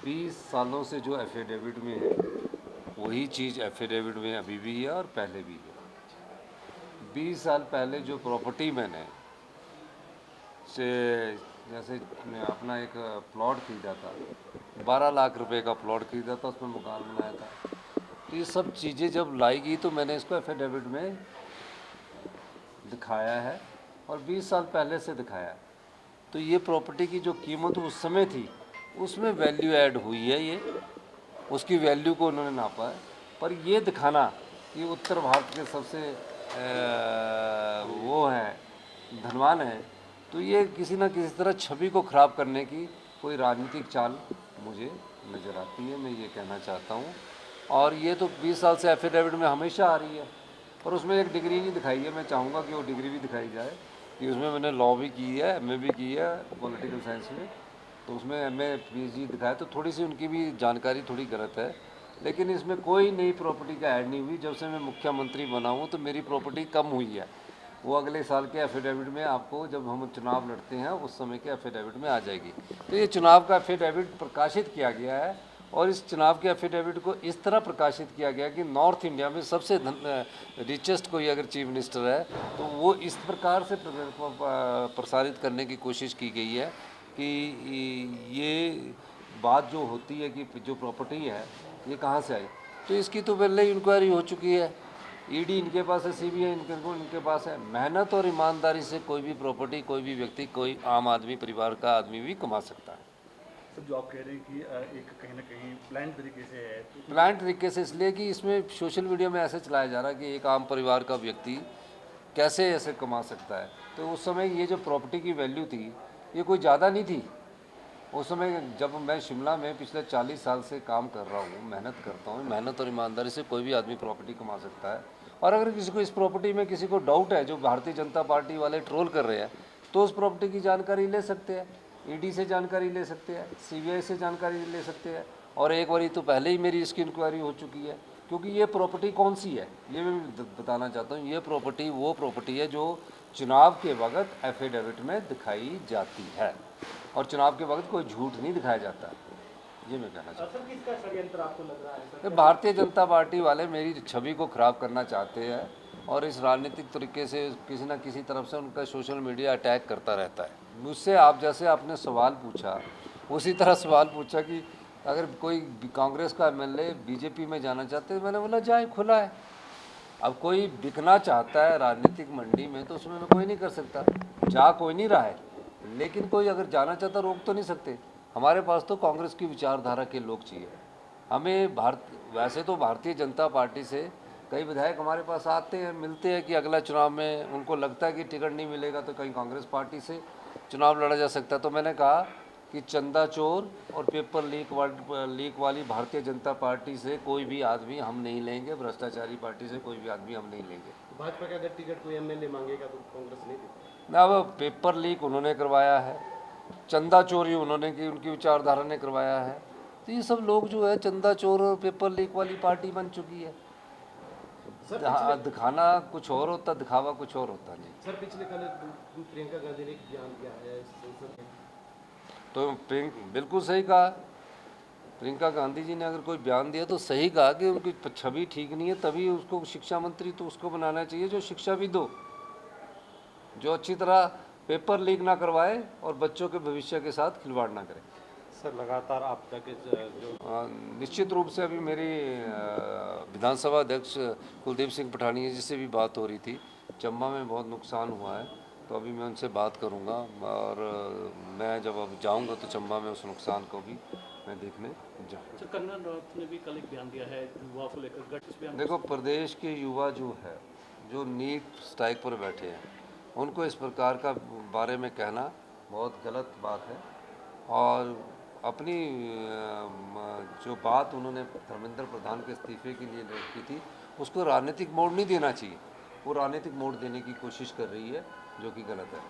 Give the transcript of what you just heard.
20 सालों से जो एफिडेविट में है वही चीज़ एफिडेविट में अभी भी है और पहले भी है। 20 साल पहले जो प्रॉपर्टी मैंने से जैसे मैं अपना एक प्लॉट खरीदा था, 12 लाख रुपए का प्लॉट खरीदा था, उसमें मकान बनाया था। तो ये सब चीज़ें जब लाई गई तो मैंने इसको एफिडेविट में दिखाया है और 20 साल पहले से दिखाया है। तो ये प्रॉपर्टी की जो कीमत उस समय थी उसमें वैल्यू ऐड हुई है, ये उसकी वैल्यू को उन्होंने नापा है। पर ये दिखाना कि उत्तर भारत के सबसे वो हैं धनवान हैं, तो ये किसी न किसी तरह छवि को ख़राब करने की कोई राजनीतिक चाल मुझे नज़र आती है, मैं ये कहना चाहता हूँ। और ये तो 20 साल से एफिडेविट में हमेशा आ रही है, पर उसमें एक डिग्री नहीं दिखाई है। मैं चाहूँगा कि वो डिग्री भी दिखाई जाए कि उसमें मैंने लॉ भी की है, एमए भी की है पॉलिटिकल साइंस में, तो उसमें एमए पीएचडी दिखाया, तो थोड़ी सी उनकी भी जानकारी थोड़ी गलत है। लेकिन इसमें कोई नई प्रॉपर्टी का ऐड नहीं हुई। जब से मैं मुख्यमंत्री बना हूँ तो मेरी प्रॉपर्टी कम हुई है। वो अगले साल के एफिडेविट में आपको, जब हम चुनाव लड़ते हैं उस समय के एफिडेविट में आ जाएगी। तो ये चुनाव का एफिडेविट प्रकाशित किया गया है और इस चुनाव के एफिडेविट को इस तरह प्रकाशित किया गया कि नॉर्थ इंडिया में सबसे रिचेस्ट कोई अगर चीफ मिनिस्टर है तो वो इस प्रकार से प्रसारित करने की कोशिश की गई है कि ये बात जो होती है कि जो प्रॉपर्टी है ये कहाँ से आई। तो इसकी तो पहले ही इंक्वायरी हो चुकी है, ईडी इनके पास है, सीबीआई इनके पास है। मेहनत और ईमानदारी से कोई भी प्रॉपर्टी, कोई भी व्यक्ति, कोई आम आदमी, परिवार का आदमी भी कमा सकता है। सर, जो आप कह रहे हैं कि एक कहीं ना कहीं प्लान तरीके से है, तो प्लान तरीके से इसलिए कि इसमें सोशल मीडिया में ऐसे चलाया जा रहा है कि एक आम परिवार का व्यक्ति कैसे ऐसे कमा सकता है। तो उस समय ये जो प्रॉपर्टी की वैल्यू थी ये कोई ज़्यादा नहीं थी। उस समय जब मैं शिमला में पिछले 40 साल से काम कर रहा हूँ, मेहनत करता हूँ, मेहनत और ईमानदारी से कोई भी आदमी प्रॉपर्टी कमा सकता है। और अगर किसी को इस प्रॉपर्टी में किसी को डाउट है, जो भारतीय जनता पार्टी वाले ट्रोल कर रहे हैं, तो उस प्रॉपर्टी की जानकारी ले सकते हैं, ईडी से जानकारी ले सकते हैं, सीबीआई से जानकारी ले सकते हैं। और एक बारी तो पहले ही मेरी इसकी इंक्वायरी हो चुकी है। क्योंकि ये प्रॉपर्टी कौन सी है ये मैं बताना चाहता हूँ। ये प्रॉपर्टी वो प्रॉपर्टी है जो चुनाव के वक्त एफिडेविट में दिखाई जाती है और चुनाव के वक्त कोई झूठ नहीं दिखाया जाता। ये मैं कहना चाहता सर, किसका षड्यंत्र आपको लग रहा है हूँ सर? कि भारतीय जनता पार्टी वाले मेरी छवि को ख़राब करना चाहते हैं और इस राजनीतिक तरीके से किसी न किसी तरफ से उनका सोशल मीडिया अटैक करता रहता है। मुझसे आप जैसे आपने सवाल पूछा उसी तरह सवाल पूछा कि अगर कोई कांग्रेस का एमएलए बीजेपी में जाना चाहते हैं, मैंने बोला जाए, खुला है। अब कोई बिकना चाहता है राजनीतिक मंडी में तो उसमें मैं कोई नहीं कर सकता, जा कोई नहीं रहा है, लेकिन कोई अगर जाना चाहता रोक तो नहीं सकते। हमारे पास तो कांग्रेस की विचारधारा के लोग चाहिए हमें। वैसे तो भारतीय जनता पार्टी से कई विधायक हमारे पास आते हैं, मिलते हैं कि अगला चुनाव में उनको लगता है कि टिकट नहीं मिलेगा तो कहीं कांग्रेस पार्टी से चुनाव लड़ा जा सकता है। तो मैंने कहा कि चंदा चोर और पेपर लीक वाली भारतीय जनता पार्टी से कोई भी आदमी हम नहीं लेंगे, भ्रष्टाचारी पार्टी से कोई भी आदमी हम नहीं लेंगे। भाजपा का अगर टिकट कोई एमएलए मांगेगा तो कांग्रेस नहीं देगी? ना, वो पेपर लीक उन्होंने करवाया है, चंदा चोरी उन्होंने की, उनकी विचारधारा ने करवाया है। तो ये सब लोग जो है चंदा चोर और पेपर लीक वाली पार्टी बन चुकी है। दिखाना कुछ और होता, दिखावा कुछ और होता नहीं। सर, पिछले कल प्रियंका गांधी ने एक बयान दिया है संसद में। तो बिल्कुल सही कहा। प्रियंका गांधी जी ने अगर कोई बयान दिया तो सही कहा कि उनकी छवि ठीक नहीं है, तभी उसको शिक्षा मंत्री तो उसको बनाना चाहिए जो शिक्षा भी दो, जो अच्छी तरह पेपर लीक ना करवाए और बच्चों के भविष्य के साथ खिलवाड़ ना करे। सर, लगातार आपदा के जो निश्चित रूप से अभी मेरी विधानसभा अध्यक्ष कुलदीप सिंह पठानिया जी से भी बात हो रही थी। चंबा में बहुत नुकसान हुआ है, तो अभी मैं उनसे बात करूंगा और मैं जब अब जाऊंगा तो चंबा में उस नुकसान को भी मैं देखने जाऊँगा। सर, कंगना रनौत ने भी कल एक बयान दिया है युवा को लेकर। देखो, प्रदेश के युवा जो है, जो नीट स्ट्राइक पर बैठे हैं, उनको इस प्रकार का बारे में कहना बहुत गलत बात है। और अपनी जो बात उन्होंने धर्मेंद्र प्रधान के इस्तीफे के लिए की थी उसको राजनीतिक मोड़ नहीं देना चाहिए। वो राजनीतिक मोड़ देने की कोशिश कर रही है जो कि गलत है।